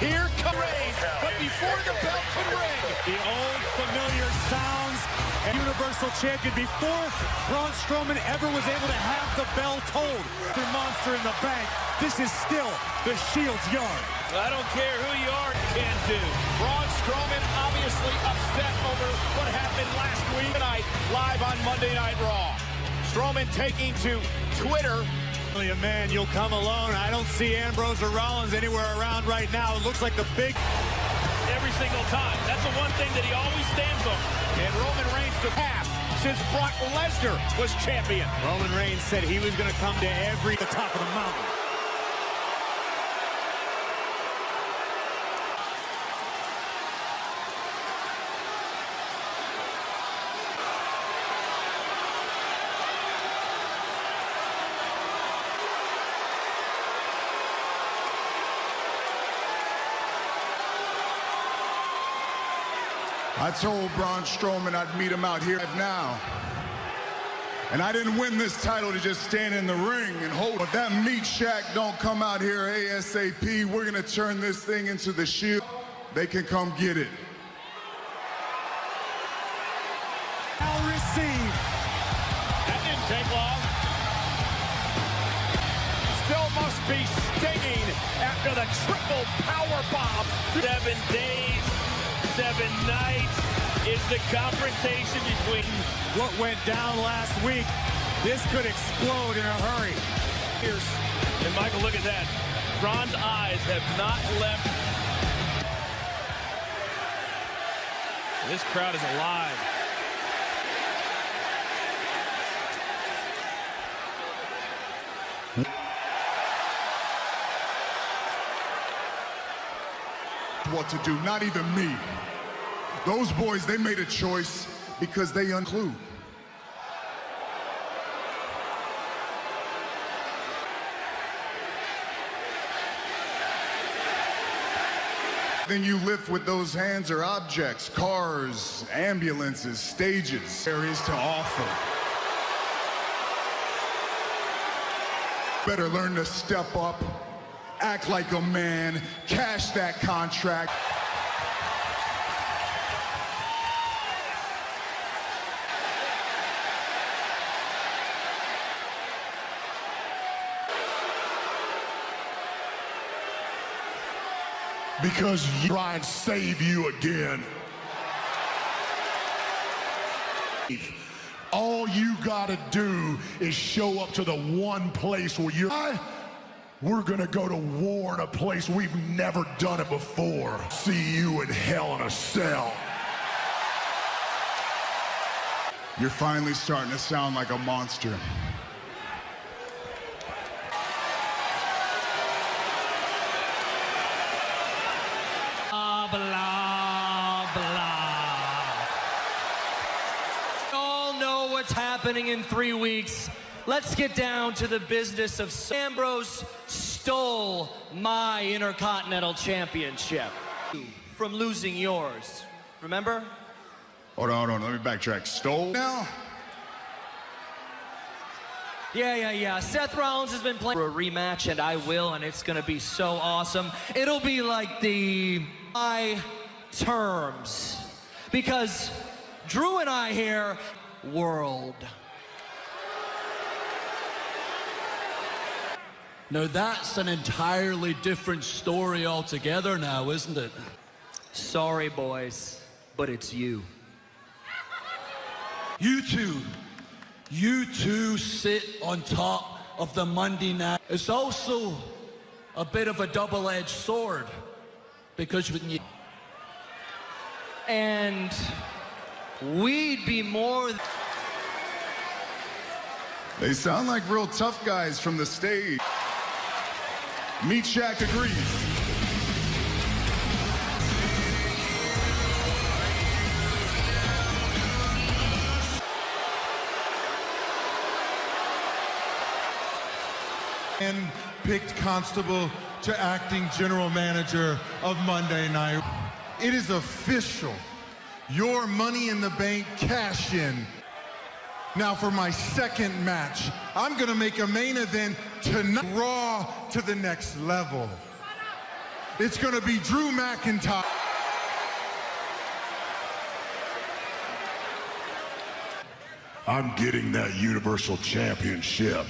Here comes Reigns, but before the bell can ring, the old familiar sounds. And Universal Champion before Braun Strowman ever was able to have the bell tolled. The monster in the bank. This is still the Shield's yard. I don't care who you are, can do. Braun Strowman obviously upset over what happened last week tonight, live on Monday Night Raw. Strowman taking to Twitter. A man, you'll come alone. I don't see Ambrose or Rollins anywhere around right now. It looks like the big... Every single time. That's the one thing that he always stands on. And Roman Reigns to half since Brock Lesnar was champion. Roman Reigns said he was going to come to the top of the mountain. I told Braun Strowman I'd meet him out here now. And I didn't win this title to just stand in the ring and hold it. If that meat shack don't come out here ASAP, we're gonna turn this thing into the Shield. They can come get it. I'll receive. That didn't take long. Still must be stinging after the triple power bomb. 7 days. 7 nights is the confrontation between what went down last week. This could explode in a hurry. And Michael, look at that. Braun's eyes have not left. This crowd is alive. What to do, not even me. Those boys, they made a choice because they include. Then you lift with those hands or objects, cars, ambulances, stages, areas to offer. Better learn to step up, act like a man, cash that contract. Because you try and save you again. All you gotta do is show up to the one place where we're gonna go to war in a place we've never done it before. See you in Hell in a Cell. You're finally starting to sound like a monster. Blah, blah. We all know what's happening in 3 weeks. Let's get down to the business of Ambrose stole my Intercontinental Championship from losing yours. Remember? Hold on. Let me backtrack. Stole now? Yeah. Seth Rollins has been playing for a rematch, and I will, and it's gonna be so awesome. It'll be like my terms. Because Drew and I here, world. Now that's an entirely different story altogether now, isn't it? Sorry, boys, but it's you. You two sit on top of the Monday night. It's also a bit of a double-edged sword, because when you... And we'd be more... They sound like real tough guys from the stage. Meat Shack agrees. And picked Constable to acting general manager of Monday Night. It is official. Your Money in the Bank cash-in. Now for my second match, I'm gonna make a main event tonight, Raw to the next level. It's going to be Drew McIntyre. I'm getting that Universal Championship.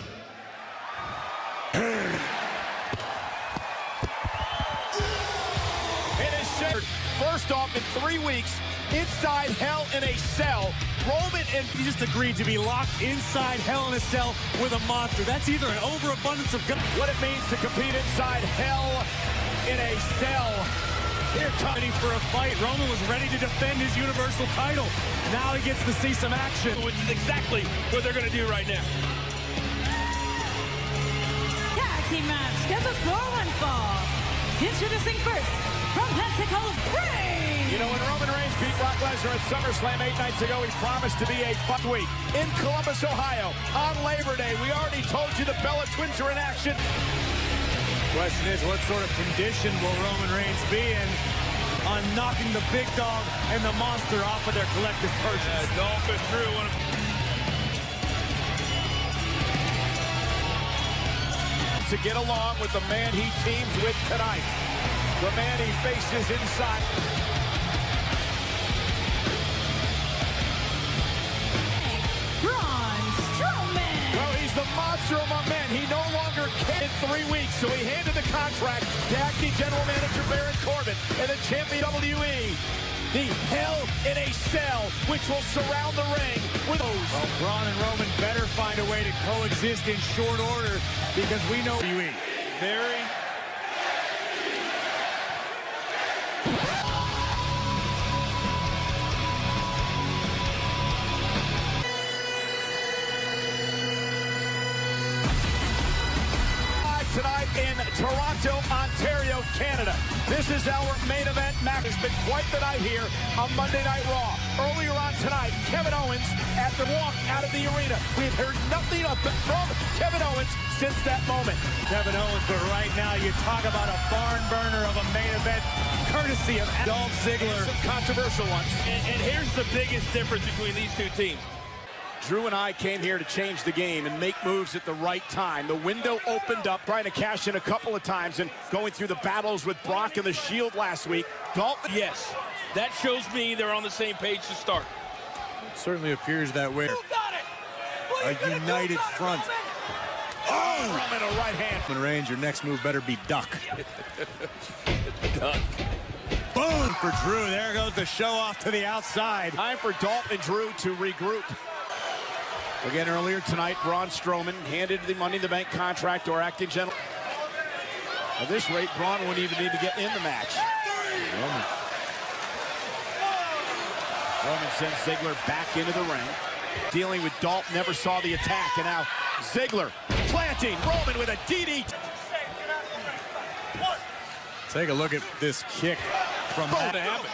First off, in 3 weeks, inside Hell in a Cell, Roman and He just agreed to be locked inside Hell in a Cell with a monster. That's either an overabundance of guns. what it means to compete inside Hell in a Cell. Here coming for a fight. Roman was ready to defend his Universal title. Now he gets to see some action. Which is exactly what they're going to do right now. Tag team match scheduled for 1 fall. Introducing first, from Pentacle Reigns. You know, when Roman Reigns beat Brock Lesnar at SummerSlam 8 nights ago, he promised to be a fun week in Columbus, Ohio, on Labor Day. We already told you the Bella Twins are in action. Question is, what sort of condition will Roman Reigns be in on knocking the big dog and the monster off of their collective purchase? Dolph and Drew. To get along with the man he teams with tonight. The man he faces inside. Braun Strowman. Well, he's the monster among men. He no longer can in 3 weeks, so he handed the contract to acting general manager Baron Corbin and the champion WWE. The Hell in a Cell, which will surround the ring with those. Well, Braun and Roman better find a way to coexist in short order because we know WWE. Very. Tonight in Toronto, Ontario, Canada. This is our main event. Mac has been quite the night here on Monday Night Raw. Earlier on tonight, Kevin Owens at the walk out of the arena. We've heard nothing from Kevin Owens since that moment. Kevin Owens, but right now you talk about a barn burner of a main event courtesy of Dolph Ziggler. Some controversial ones. And here's the biggest difference between these two teams. Drew and I came here to change the game and make moves at the right time. The window opened up, trying to cash in a couple of times and going through the battles with Brock and the Shield last week. Dolph, Yes, that shows me they're on the same page to start. It certainly appears that way. A united front. oh, Roman a right hand. Roman Reigns, your next move better be duck. Duck. Boom for Drew. There goes the show off to the outside. Time for Dolph and Drew to regroup. Again, earlier tonight, Braun Strowman handed the Money in the Bank contract to our acting general. At this rate, Braun wouldn't even need to get in the match. Roman sends Ziggler back into the ring. Dealing with Dolph, never saw the attack, and now Ziggler planting Roman with a DDT. Take a look at this kick from What happened?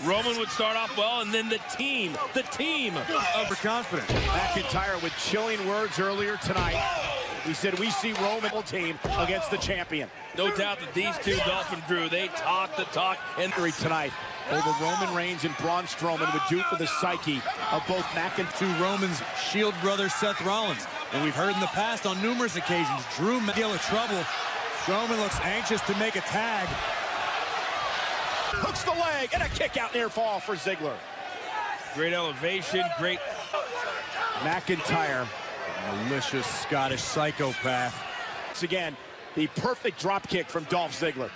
Roman would start off well, and then the team overconfident. McIntyre with chilling words earlier tonight. He said, we see Roman team against the champion. No doubt that these two, Dolph and Drew, they talk the talk. And Tonight over Roman Reigns and Braun Strowman would do for the psyche of both McIntyre. To Roman's Shield brother Seth Rollins. And we've heard in the past on numerous occasions, Drew may deal with trouble. Strowman looks anxious to make a tag. Hooks the leg and a kick out near fall for Ziggler. great elevation, great. McIntyre, Malicious Scottish psychopath. once again, the perfect drop kick from Dolph Ziggler.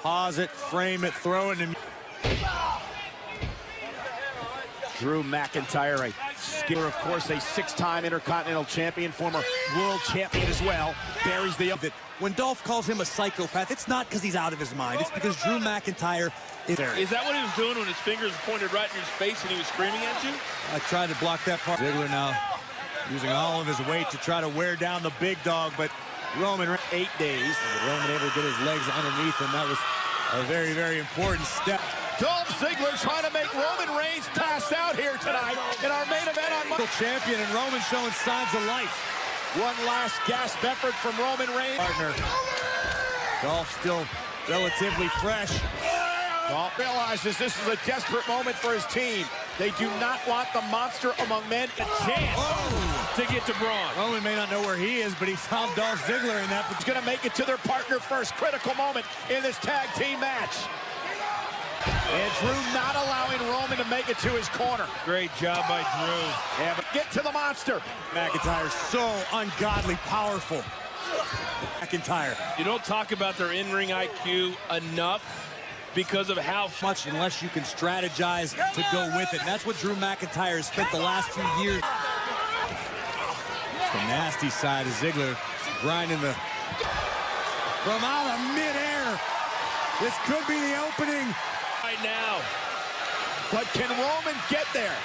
Pause it, frame it, throw it, and Drew McIntyre, a skipper, of course, a six-time Intercontinental Champion, former World Champion as well. Buries the up. when Dolph calls him a psychopath, it's not because he's out of his mind. It's because Drew McIntyre is there. Is that what he was doing when his fingers pointed right in his face and he was screaming at you? I tried to block that part. Ziggler now using all of his weight to try to wear down the big dog, but Roman 8 days. Roman able to get his legs underneath him. That was a very, very important step. Dolph Ziggler trying to make Roman Reigns pass out here tonight in our main event on Monday. Champion and Roman showing signs of life. One last gasp effort from Roman Reigns. Partner. Dolph still relatively fresh. Dolph realizes this is a desperate moment for his team. They do not want the monster among men a chance to get to Braun. Roman may not know where he is, but he found Dolph Ziggler in that. He's going to make it to their partner first. Critical moment in this tag team match. And Drew not allowing Roman to make it to his corner. Great job by Drew. Yeah, but get to the monster. McIntyre so ungodly powerful. McIntyre. You don't talk about their in-ring IQ enough because of how Much unless you can strategize to go with it. And that's what Drew McIntyre has spent the last 2 years. It's the nasty side of Ziggler grinding the from out of midair. This could be the opening. right now. But can Roman get there?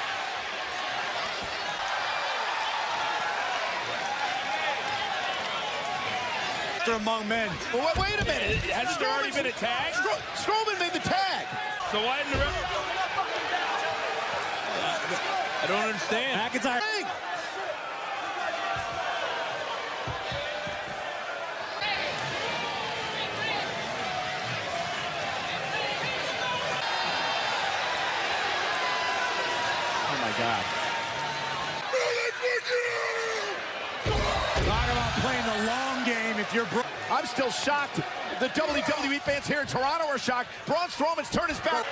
Among men. Well, wait a minute. Hasn't there already been a tag? Strowman made the tag. So why didn't the ref? I don't understand. McIntyre. Oh my God. Talk about playing the long game if you're I'm still shocked. The WWE fans here in Toronto are shocked. Braun Strowman's turned his back.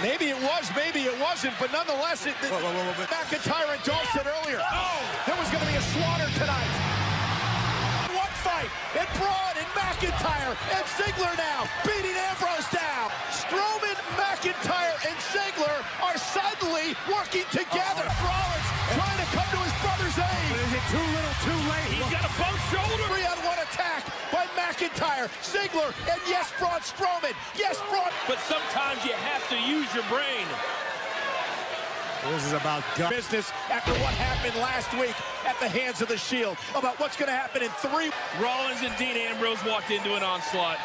Maybe it was, maybe it wasn't, but nonetheless, McIntyre and Dolph said earlier, there was going to be a slaughter tonight. One fight, and Braun and McIntyre and Ziggler now beating Ambrose down. Strowman, McIntyre, and Ziggler are suddenly working together. Rollins trying to come to his brother's aid. But is it too little, too late? He's got a both shoulder. 3-on-1 attack by McIntyre, Ziggler, and yes, Braun Strowman. Yes, Braun. But sometimes you have to use your brain. This is about business after what happened last week at the hands of the Shield. About what's going to happen in 3. Rollins and Dean Ambrose walked into an onslaught.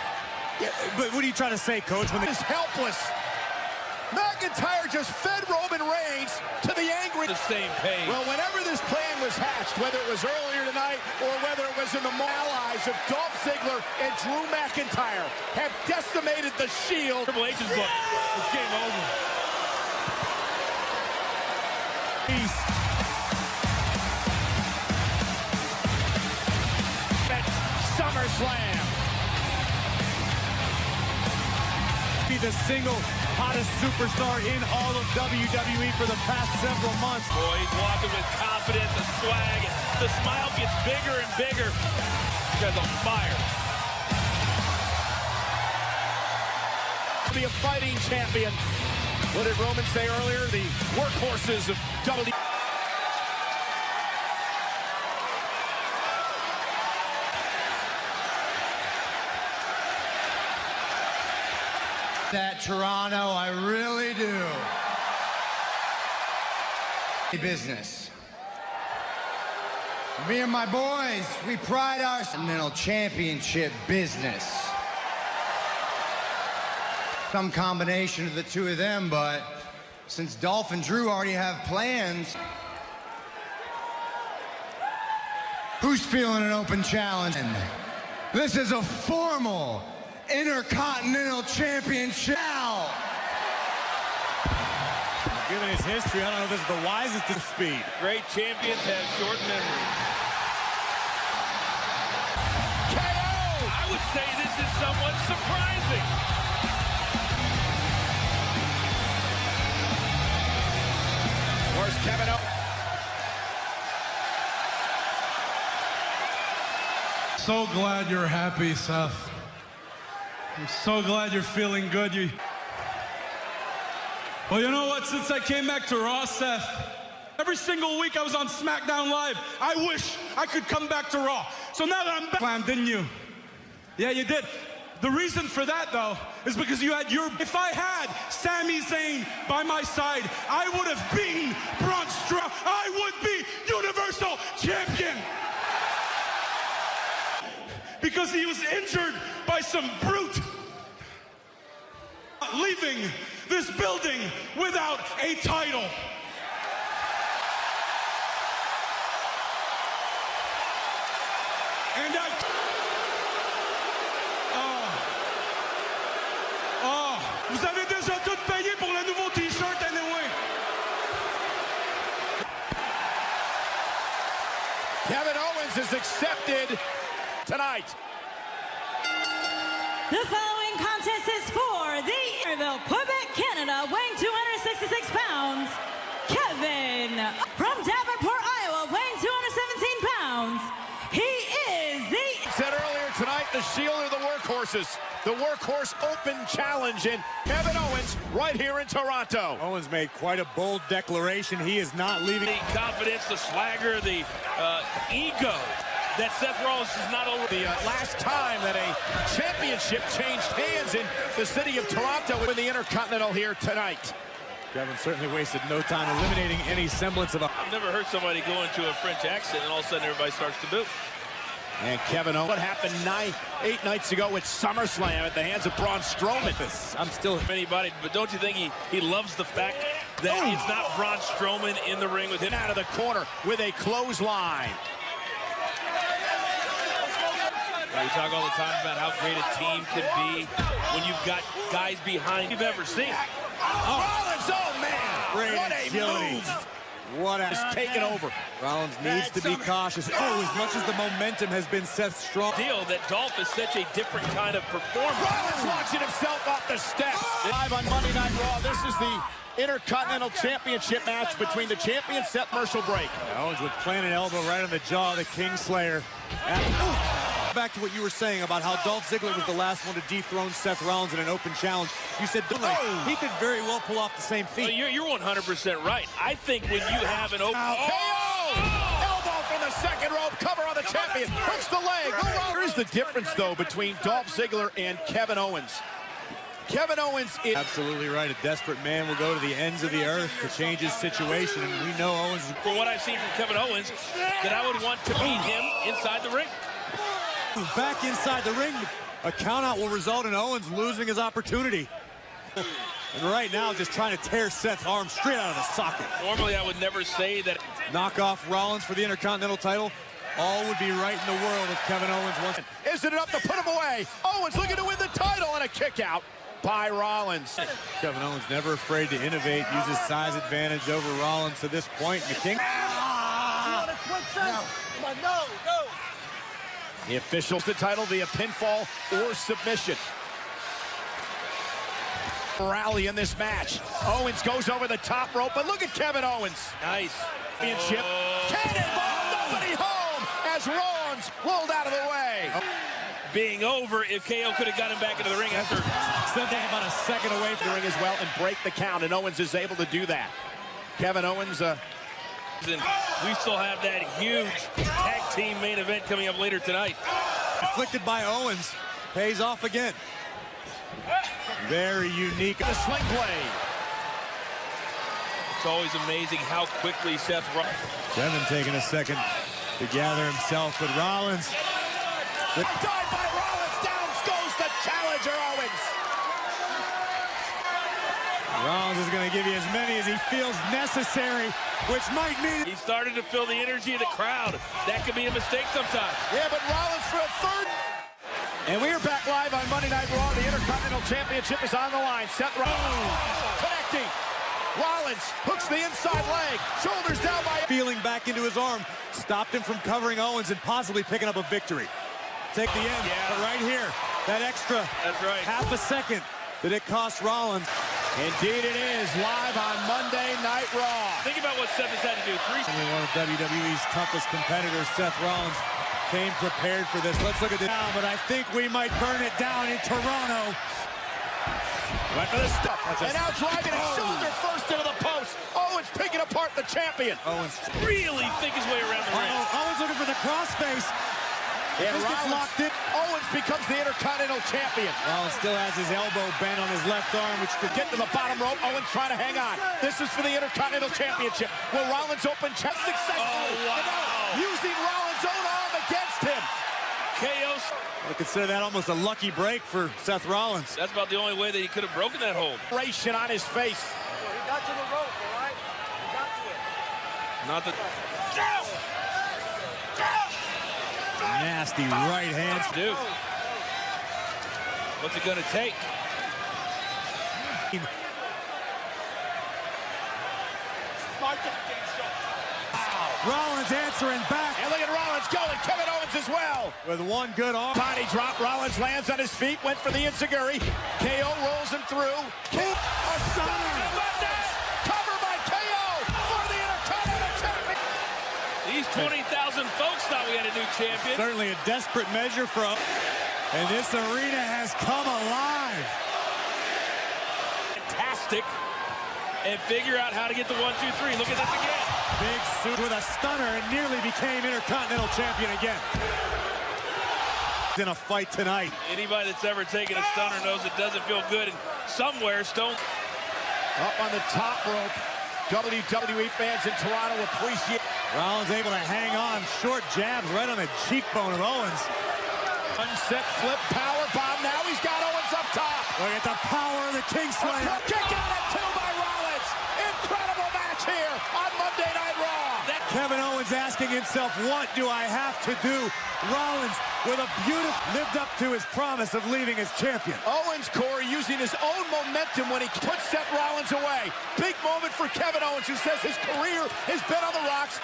Yeah, but what are you trying to say, Coach? When Is helpless. McIntyre just fed Roman Reigns to the angry. The same page. Well, whenever this plan was hatched, whether it was earlier tonight or whether it was in the allies of Dolph Ziggler and Drew McIntyre have decimated the Shield. Triple H's book. It's game over. peace. At SummerSlam. Be the single hottest superstar in all of WWE for the past several months. Boy, he's walking with confidence and swag. The smile gets bigger and bigger. He's on fire. Be a fighting champion. What did Roman say earlier? The workhorses of WWE. That Toronto, I really do. Business. Me and my boys, we pride our Continental Championship business. Some combination of the two of them, but since Dolph and Drew already have plans, who's feeling an open challenge? This is a formal Intercontinental Championship. Given his history, I don't know if this is the wisest of speed. Great champions have short memories. KO! I would say this is somewhat surprising. Where's Kevin Owens? So glad you're happy, Seth. I'm so glad you're feeling good. Well, you know what? Since I came back to Raw, Seth, every single week I was on SmackDown Live. I wish I could come back to Raw. So now that I'm back, didn't you? Yeah, you did. The reason for that, though, is because you had your... If I had Sami Zayn by my side, I would have beaten Braun Strowman. I would be Universal Champion. Because he was injured by some brute. Leaving this building without a title. And vous avez déjà tout payé pour le nouveau t-shirt. tonight. The following contest is for the Iberville, Quebec, Canada, weighing 266 pounds, Kevin. From Davenport, Iowa, weighing 217 pounds, he is the... Said earlier tonight, the Shield are the workhorses. The Workhorse Open Challenge, and Kevin Owens right here in Toronto. Owens made quite a bold declaration. He is not leaving. The confidence, the swagger, the ego that Seth Rollins is not over. The last time that a championship changed hands in the city of Toronto with the Intercontinental here tonight. Kevin certainly wasted no time eliminating any semblance of a... I've never heard somebody go into a French accent and all of a sudden everybody starts to boo. And Kevin Owens, what happened 8 nights ago at SummerSlam at the hands of Braun Strowman. I'm still... Anybody, but don't you think he loves the fact that it's not Braun Strowman in the ring with him? Out of the corner with a clothesline. We talk all the time about how great a team can be when you've got guys behind you've ever seen. Rollins, oh man! Great what a agility. move! What Is taken over. Rollins needs to be cautious. Oh, as much as the momentum has been Seth Strong. Deal that Dolph is such a different kind of performer. Rollins launching himself off the steps. Live on Monday Night Raw, this is the Intercontinental Championship match between the champion Seth Mercial Break. Owens would plant an elbow right on the jaw of the Kingslayer. Back to what you were saying about how Dolph Ziggler was the last one to dethrone Seth Rollins in an open challenge. You said he could very well pull off the same feat. Well, you're 100% right. I think when you have an open... Elbow from the second rope, cover on the champion, hooks the leg. Here's the difference, though, between Dolph Ziggler and Kevin Owens. Kevin Owens is... Absolutely right. A desperate man will go to the ends of the earth to change his situation, and we know Owens... From what I've seen from Kevin Owens, that I would want to beat him inside the ring. Back inside the ring, a countout will result in Owens losing his opportunity. And right now, just trying to tear Seth's arm straight out of the socket. Normally, I would never say that. Knock off Rollins for the Intercontinental title. All would be right in the world if Kevin Owens wants. Isn't it up to put him away? Owens looking to win the title on a kick out by Rollins. Kevin Owens never afraid to innovate, use his size advantage over Rollins to this point. The King. The officials the title via pinfall or submission. Rally in this match. Owens goes over the top rope, but look at Kevin Owens. Nice. Championship. Cannonball, nobody home as Rollins rolled out of the way. Being over if KO could have got him back into the ring after something about a second away from the ring as well and break the count, and Owens is able to do that. Kevin Owens, and we still have that huge tag team main event coming up later tonight. Inflicted by Owens. Pays off again. Very unique. The sling blade. It's always amazing how quickly Seth Rollins. Kevin taking a second to gather himself, but Rollins. Dive by Rollins. Down goes the challenger, Owens. Rollins is going to give you as many as he feels necessary, which might mean... He started to feel the energy of the crowd. That could be a mistake sometimes. Yeah, but Rollins for a third. And we are back live on Monday Night Raw. The Intercontinental Championship is on the line. Seth Rollins connecting. Rollins hooks the inside leg. Shoulders down by... Feeling back into his arm. Stopped him from covering Owens and possibly picking up a victory. Take the end. Yeah. But right here, that extra half a second that it cost Rollins. Indeed it is, live on Monday Night Raw. Think about what Seth has had to do. One of WWE's toughest competitors, Seth Rollins, came prepared for this. Let's look at this now, but I think we might burn it down in Toronto. Right for the stuff. And now driving his shoulder first into the post. Owens picking apart the champion. Owens really think his way around the ring. Owens looking for the crossface. And This gets locked in. Owens becomes the Intercontinental Champion. Rollins still has his elbow bent on his left arm, which could Get to the bottom rope. Owens trying to hang on. This is for the Intercontinental Championship. Will Rollins open chest successfully? Oh, wow. Using Rollins' own arm against him. KO. I consider that almost a lucky break for Seth Rollins. That's about the only way that he could have broken that hold. Ration on his face. Well, he got to the rope, all right? He got to it. Not the... Nasty right hands. Dude. What's it gonna take? Rollins answering back. And look at Rollins Rollins going, Kevin Owens as well. With one good arm. Body drop, Rollins lands on his feet, went for the enziguri. KO rolls him through. A stunner. Cover by KO for the Intercontinental Champion. These 20,000 folks thought we had a new champion. Certainly a desperate measure for him. And this arena has come alive. Fantastic. And figure out how to get the 1, 2, 3. Look at this again. Big suit with a stunner and nearly became Intercontinental Champion again. In a fight tonight. Anybody that's ever taken a stunner knows it doesn't feel good. And somewhere, Stone up on the top rope. WWE fans in Toronto appreciate. Rollins able to hang on. Short jabs right on the cheekbone of Owens. Unset flip power bomb. Now he's got Owens up top. Look at the power of the Kingslayer. Kick out at 2 by Rollins. Incredible match here on Monday Night Raw. Kevin Owens asking himself, what do I have to do? Rollins with a beautiful lived up to his promise of leaving as champion. Owens, Corey, using his own momentum when he puts Seth Rollins away. Big moment for Kevin Owens, who says his career has been on the rocks.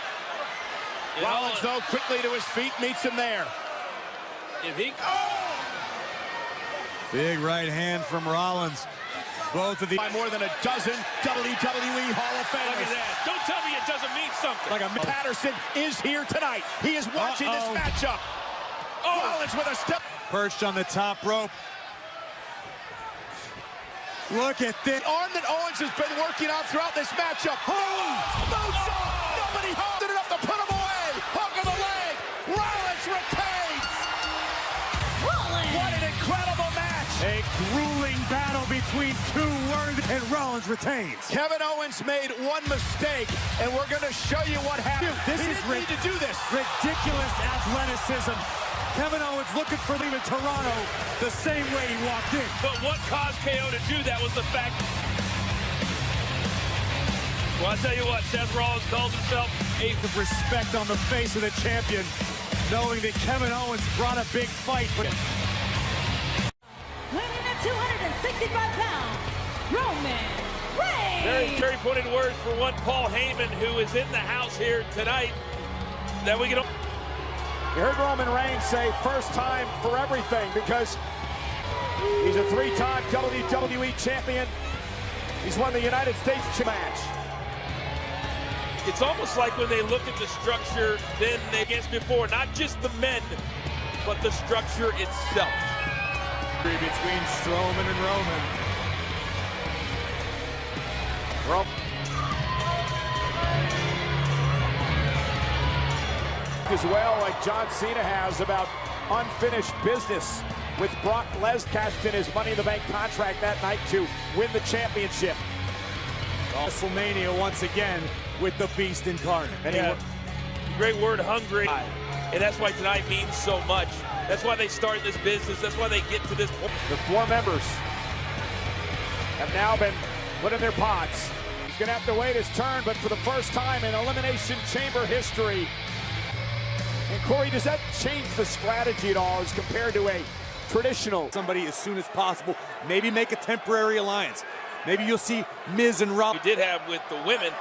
Rollins, though, quickly to his feet, meets him there. Big right hand from Rollins. Both of the by more than a dozen WWE Hall of Famers. Look at that. Don't tell me it doesn't mean something. Like Patterson is here tonight. He is watching this matchup. Rollins with a step. Perched on the top rope. Look at this. The arm that Owens has been working on throughout this matchup. Nobody did enough to put him away. Hook of the leg. Rollins retains. What an incredible match. A grueling battle between two worthy, and Rollins retains. Kevin Owens made one mistake, and we're going to show you what happened. This he is didn't need to do this. Ridiculous athleticism. Kevin Owens looking for leaving Toronto the same way he walked in. But what caused KO to do that was the fact. Well, I'll tell you what, Seth Rollins calls himself eighth of respect on the face of the champion, knowing that Kevin Owens brought a big fight. But weighing at 265 pounds, Roman Reigns. Very pointed words for one Paul Heyman, who is in the house here tonight. That we can. You heard Roman Reigns say first time for everything, because he's a 3-time WWE champion. He's won the United States match. It's almost like when they look at the structure then against before, not just the men, but the structure itself. Between Strowman and Roman. As well, like John Cena has, about unfinished business with Brock Lesnar cashed in his Money in the Bank contract that night to win the championship. WrestleMania once again with the Beast incarnate. Great word, hungry. And that's why tonight means so much. That's why they start this business. That's why they get to this point. The 4 members have now been put in their pods. He's going to have to wait his turn, but for the first time in Elimination Chamber history. And Corey, does that change the strategy at all as compared to a traditional? Somebody as soon as possible, maybe make a temporary alliance. Maybe you'll see Miz and Rob. We did have with the women,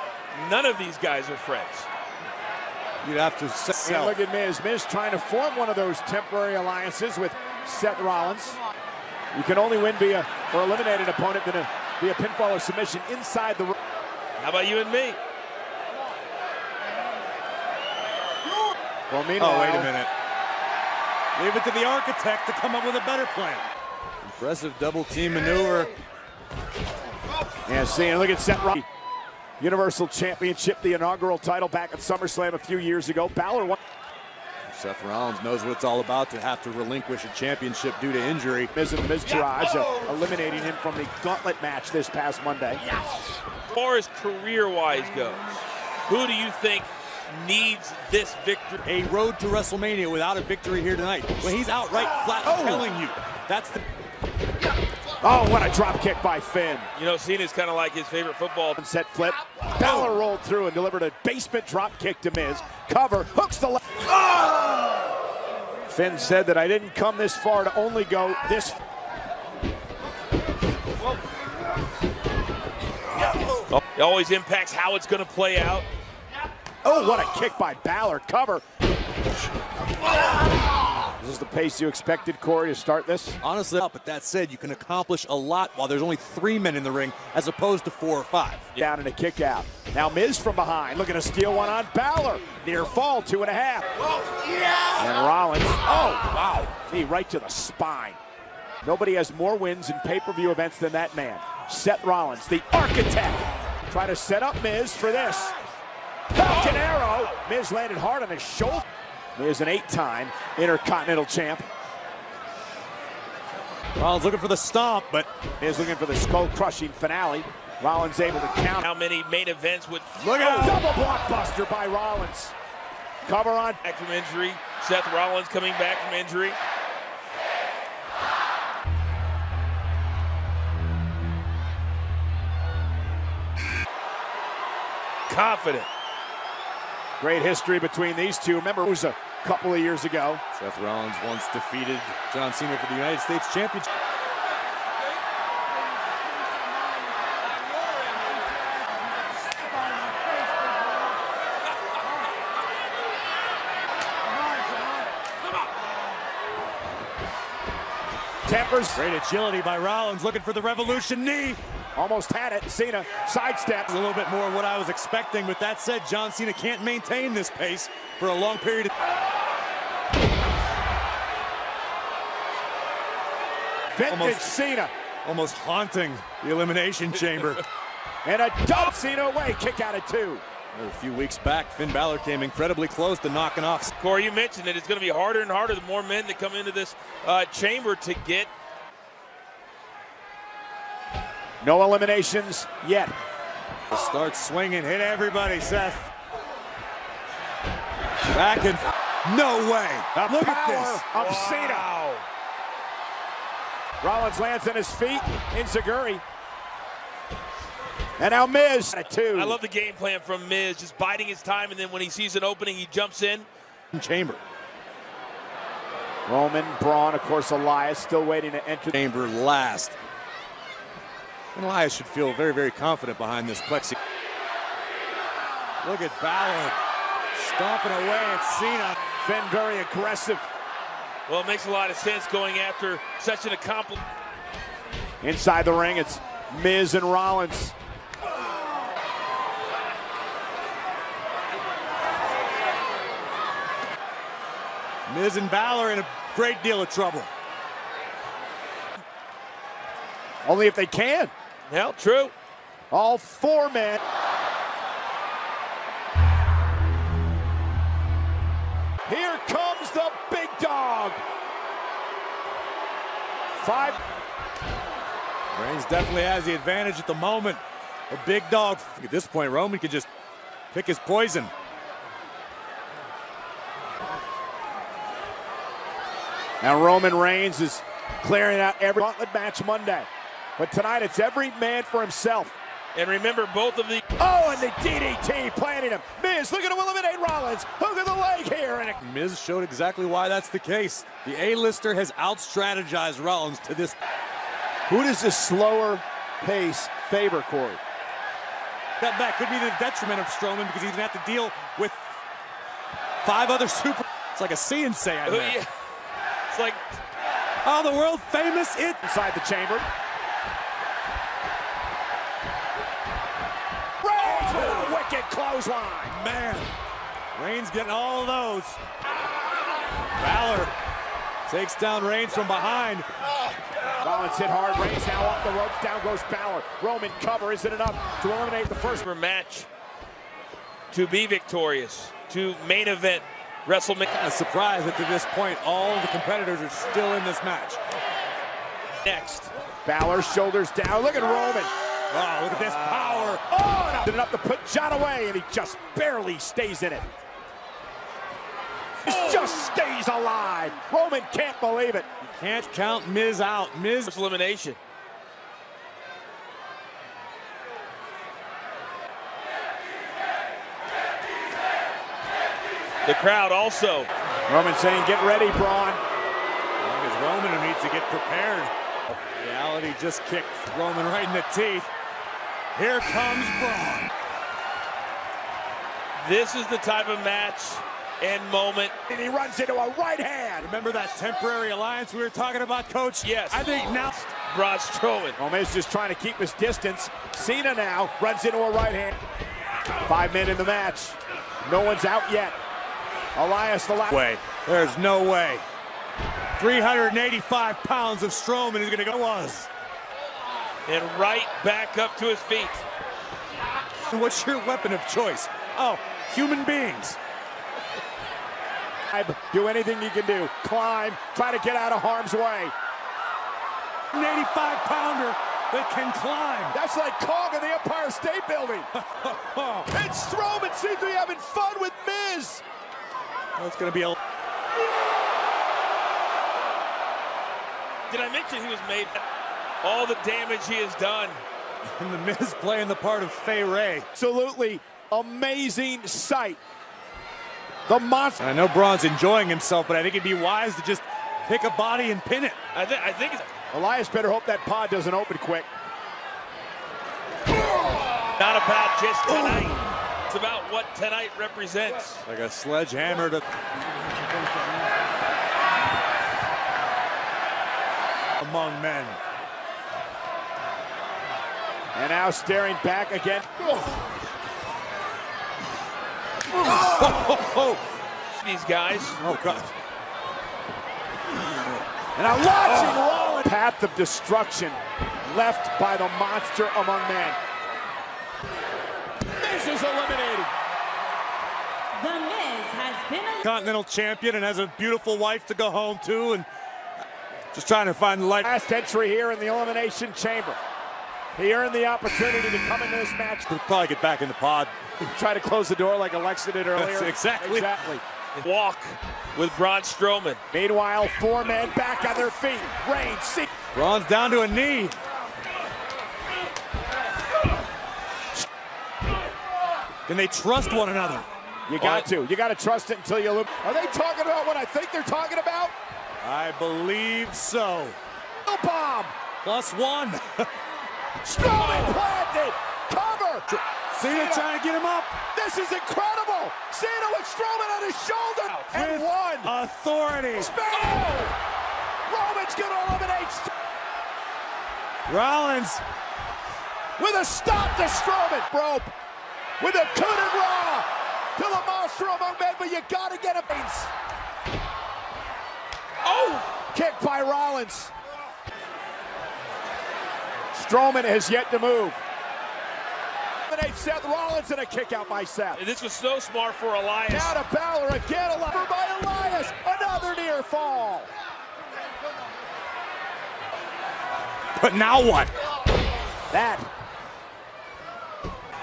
none of these guys are friends. You'd have to and look at Miz. Miz trying to form one of those temporary alliances with Seth Rollins. You can only win via or eliminate an opponent via pinfall or submission inside the ring. How about you and me? Well, meanwhile, oh, wait a minute. Leave it to the architect to come up with a better plan. Impressive double team maneuver. Yeah, see, and look at Seth Rollins. Universal Championship, the inaugural title back at SummerSlam a few years ago. Balor won. Seth Rollins knows what it's all about to have to relinquish a championship due to injury. Miz and the Miztourage eliminating him from the gauntlet match this past Monday. As far as career-wise goes, who do you think needs this victory? A road to WrestleMania without a victory here tonight. Well, he's outright flat telling you. That's the... Oh, what a drop kick by Finn. You know, Cena's kind of like his favorite football. Set flip. Balor rolled through and delivered a basement drop kick to Miz. Cover, hooks the left. Oh! Finn said that I didn't come this far to only go this. Oh, it always impacts how it's going to play out. Oh, what a kick by Balor. Cover. Is this the pace you expected, Corey, to start this? Honestly, but that said, you can accomplish a lot while there's only 3 men in the ring as opposed to 4 or 5. Down and a kick out. Now Miz from behind, looking to steal one on Balor. Near fall, 2.5. And Rollins, oh, wow. Knee right to the spine. Nobody has more wins in pay-per-view events than that man. Seth Rollins, the architect. Trying to set up Miz for this. Falcon Arrow. Miz landed hard on his shoulder. Miz an 8-time Intercontinental champ. Rollins looking for the stomp, but Miz looking for the skull-crushing finale. Rollins able to count. How many main events would... Look out! Double blockbuster by Rollins. Cover on. Back from injury. Seth Rollins coming back from injury. Confident. Great history between these two. Remember, it was a couple of years ago. Seth Rollins once defeated John Cena for the United States Championship. Tempers. Great agility by Rollins, looking for the Revolution knee. Almost had it. Cena sidesteps. A little bit more of what I was expecting, but that said, John Cena can't maintain this pace for a long period of Vintage Cena. Almost haunting the Elimination Chamber. And a dump Cena away. Kick out at 2. A few weeks back, Finn Balor came incredibly close to knocking off. Corey, you mentioned that it's going to be harder and harder the more men that come into this chamber to get. No eliminations yet. Start swinging, hit everybody, Seth. Back and no way. The Look power at this. of Cena. Rollins lands on his feet. Enziguri. And now Miz at 2. I love the game plan from Miz, just biding his time, and then when he sees an opening, he jumps in. Chamber. Roman, Braun, of course, Elias still waiting to enter. Chamber last. And Elias should feel very, very confident behind this plexi. Look at Balor stomping away at Cena. Finn very aggressive. Well, it makes a lot of sense going after such an accomplished. Inside the ring, it's Miz and Rollins. Miz and Balor in a great deal of trouble. Only if they can. Well, true. All 4 men. Here comes the big dog. 5. Reigns definitely has the advantage at the moment. A big dog. At this point, Roman could just pick his poison. Now Roman Reigns is clearing out every gauntlet match Monday. But tonight it's every man for himself. And remember both of the... Oh, and the DDT planting him. Miz looking to eliminate Rollins. Hook of the leg here. And Miz showed exactly why that's the case. The A-lister has out-strategized Rollins to this. Who does this slower pace favor, Corey? That could be the detriment of Strowman because he's going to have to deal with 5 other super... It's like a CNC out there. Yeah. It's like... Oh, the world famous inside the chamber. Reigns with a wicked clothesline. Man, Reigns getting all of those. Balor takes down Reigns from behind. Rollins hit hard. Reigns now off the ropes. Down goes Balor. Roman cover. Is it enough to eliminate the first match to be victorious, to main event WrestleMania? I'm surprised that to this point all the competitors are still in this match. Next, Balor shoulders down. Look at Roman. Oh, look at this power. Oh, and enough to put John away, and he just barely stays in it. He just stays alive. Roman can't believe it. You can't count Miz out. Miz elimination. The crowd also. Roman saying, get ready, Braun. It's Roman who needs to get prepared. Reality just kicked Roman right in the teeth. Here comes Braun. This is the type of match end moment. And he runs into a right hand. Remember that temporary alliance we were talking about, Coach? Yes. I think now Braun Strowman. Gomez just trying to keep his distance. Cena now runs into a right hand. 5 men in the match. No one's out yet. Elias the last way. There's no way. 385 pounds of Strowman is going to go. And right back up to his feet. What's your weapon of choice? Oh, human beings. Do anything you can do. Climb. Try to get out of harm's way. An 85-pounder that can climb. That's like Kong in the Empire State Building. And Strowman seems to be having fun with Miz. That's going to be a... Did I mention he was made all the damage he has done? And the Miz playing the part of Fay Ray. Absolutely amazing sight. The monster. I know Braun's enjoying himself, but I think it'd be wise to just pick a body and pin it. I think it's... Elias better hope that pod doesn't open quick. Not about just tonight. It's about what tonight represents. Like a sledgehammer to... among men. And now staring back again. These guys. Oh, God. And a launching roll. Path of destruction left by the monster among men. Miz is eliminated. The Miz has been eliminated. Continental champion and has a beautiful wife to go home to, and just trying to find the light. Last entry here in the Elimination Chamber. He earned the opportunity to come into this match. He'll probably get back in the pod. Try to close the door like Alexa did earlier. That's exactly. Walk with Braun Strowman. Meanwhile, 4 men back on their feet. Reigns, see. Braun's down to a knee. Can they trust one another? You got to. You got to trust it until you look. Are they talking about what I think they're talking about? I believe so. No bomb. +1. Strowman planted. Cover. Cena trying to get him up. This is incredible. Cena with Strowman on his shoulder. And With one. authority. Roman's going to eliminate. Rollins. With a stop to Strowman. Rope. With a coup de grace to the monster among men, but you got to get him. Oh! Kick by Rollins. Strowman has yet to move. Eliminate Seth Rollins and a kick out by Seth. This was so smart for Elias. Now to Balor again, over by Elias. Another near fall. But now what? That.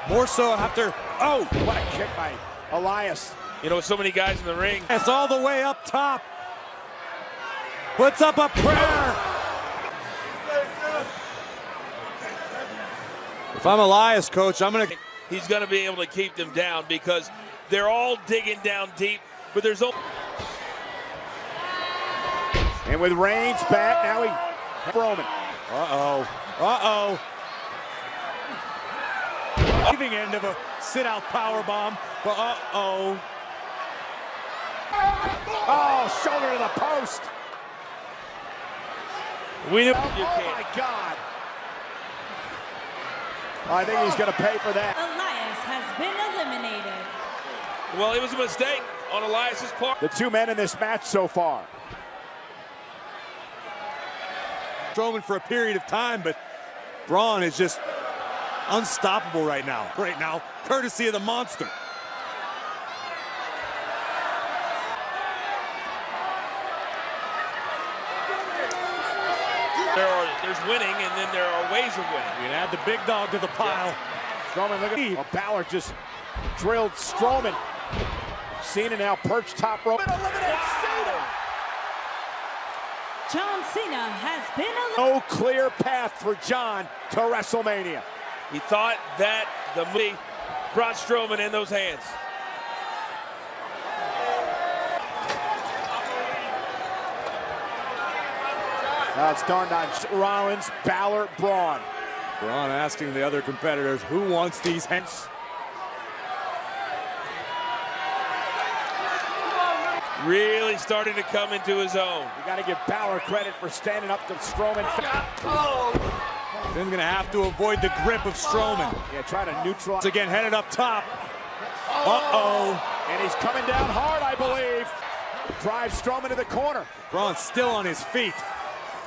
More so after. Oh, what a kick by Elias. You know, so many guys in the ring. It's all the way up top. Puts up a prayer. If I'm Elias, Coach, I'm going to... He's going to be able to keep them down because they're all digging down deep, but there's only... And with Reigns back, now he... Roman. Uh-oh. Uh-oh. Giving end of a sit-out powerbomb, but uh-oh. Oh, shoulder to the post. Oh, my God. I think he's going to pay for that. Elias has been eliminated. Well, it was a mistake on Elias's part. The 2 men in this match so far. Strowman for a period of time, but Braun is just unstoppable right now, courtesy of the monster. There's winning, and then there are ways of winning. You can add the big dog to the pile. Yeah. Strowman, look at oh, Balor just drilled Strowman. Cena now perched top rope. Eliminate Cena. John Cena has been eliminated. No clear path for John to WrestleMania. He thought that the movie brought Strowman in those hands. Now it's dawned on Rollins, Balor, Braun. Braun asking the other competitors, who wants these hands? Really starting to come into his own. You got to give Balor credit for standing up to Strowman. Finn's going to have to avoid the grip of Strowman. Yeah, try to neutralize. Again, headed up top. Uh-oh. And he's coming down hard, I believe. Drives Strowman to the corner. Braun's still on his feet.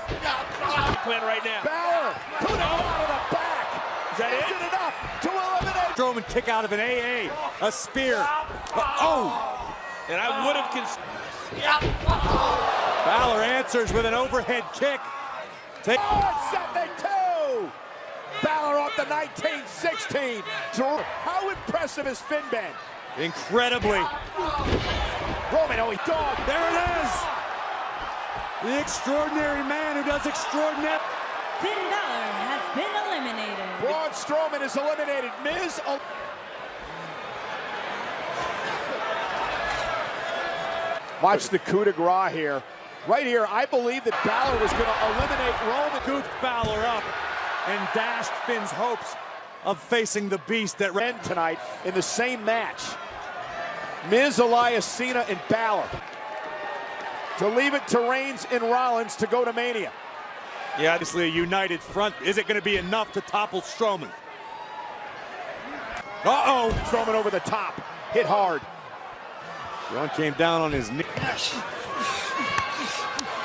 Plan right now. Balor, put him out of the back. Is that it enough to eliminate? Strowman kick out of an AA. A spear. Oh! And I would have Balor answers with an overhead kick. Set the 2. Balor off the 1916. How impressive has Finn been? Incredibly. Roman, oh, he dog. There it is. The extraordinary man who does extraordinary. Finn Balor has been eliminated. Braun Strowman is eliminated. Miz. Watch the coup de grace here. Right here, I believe that Balor was going to eliminate Roman. Scooped Balor up and dashed Finn's hopes of facing the beast that ran tonight in the same match. Miz, Elias, Cena, and Balor. To leave it to Reigns and Rollins to go to Mania. Yeah, obviously a united front. Is it going to be enough to topple Strowman? Uh-oh. Strowman over the top. Hit hard. Braun came down on his knee.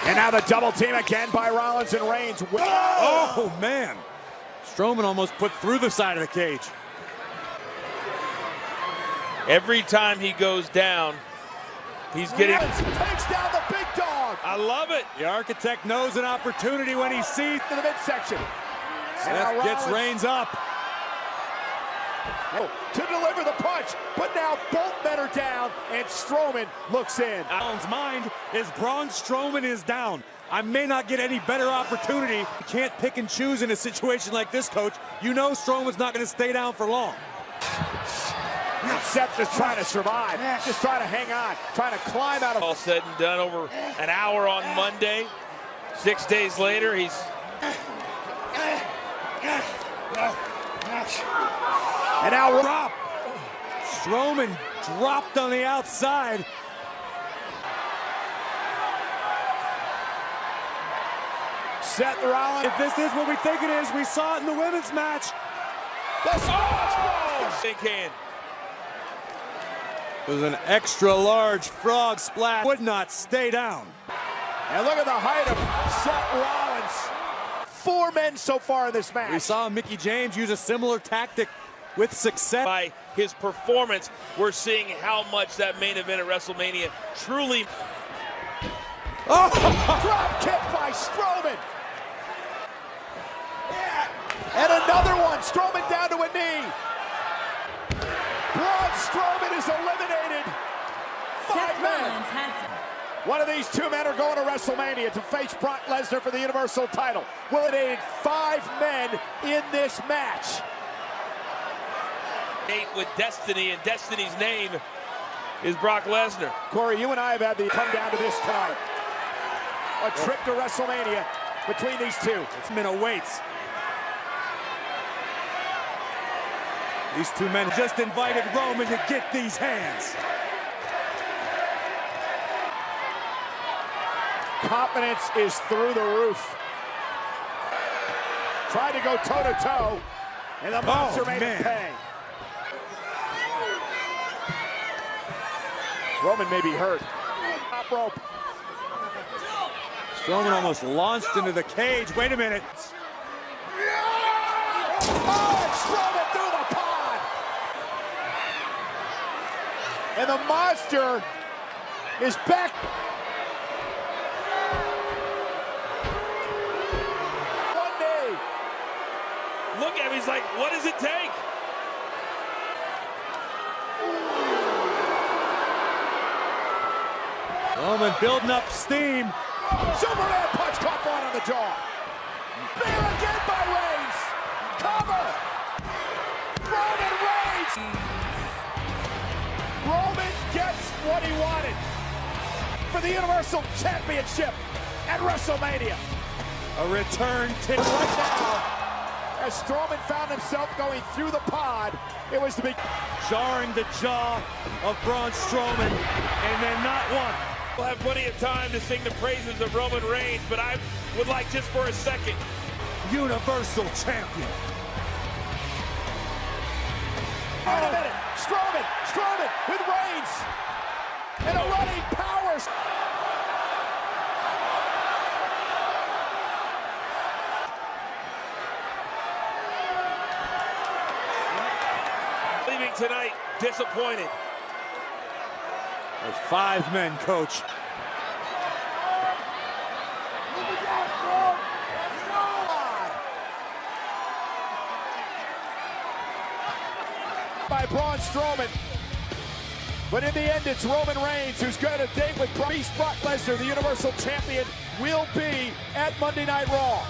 And now the double team again by Rollins and Reigns. Whoa! Oh, man. Strowman almost put through the side of the cage. Every time he goes down, he's getting... Takes down the big dog. I love it. The Architect knows an opportunity when he sees to the midsection. Seth gets Reigns up. To deliver the punch, but now both men are down, and Strowman looks in. Allen's mind is Braun Strowman is down. I may not get any better opportunity. You can't pick and choose in a situation like this, Coach. You know Strowman's not going to stay down for long. Seth just trying to survive, just trying to hang on, trying to climb out of... All said and done, over an hour on Monday. 6 days later, he's... And now drop. Strowman dropped on the outside. Seth Rollins. If this is what we think it is, we saw it in the women's match. Big hand. It was an extra large frog splash. Would not stay down. And look at the height of Seth Rollins. 4 men so far in this match. We saw Mickie James use a similar tactic with success. By his performance, we're seeing how much that main event at WrestleMania truly... Oh! Drop kick by Strowman. And another one. Strowman down to a knee. Braun Strowman is eliminated. 5 men. One of these 2 men are going to WrestleMania to face Brock Lesnar for the Universal title. Will it aid 5 men in this match? With Destiny, and Destiny's name is Brock Lesnar. Corey, you and I have had the come down to this tonight. A trip to WrestleMania between these 2. It's men awaits. These 2 men just invited Roman to get these hands. Confidence is through the roof. Tried to go toe-to-toe, and the monster made it pay. Roman may be hurt. Top rope. Strowman almost launched into the cage. Wait a minute. Oh, and Strowman through the pod. And the monster is back. One knee. Look at him. He's like, what does it take? Roman building up steam. Superman punch caught one on the jaw. There again by Reigns. Cover. Roman Reigns. Roman gets what he wanted for the Universal Championship at WrestleMania. A return to right now. As Strowman found himself going through the pod, it was the big jarring the jaw of Braun Strowman, and then not one, We'll have plenty of time to sing the praises of Roman Reigns, but I would like just for a second. Universal Champion. Wait a minute. Strowman with Reigns. And a running power. Leaving tonight disappointed. There's 5 men, Coach. By Braun Strowman. But in the end, it's Roman Reigns who's going to date with Brock Lesnar. The Universal Champion will be at Monday Night Raw.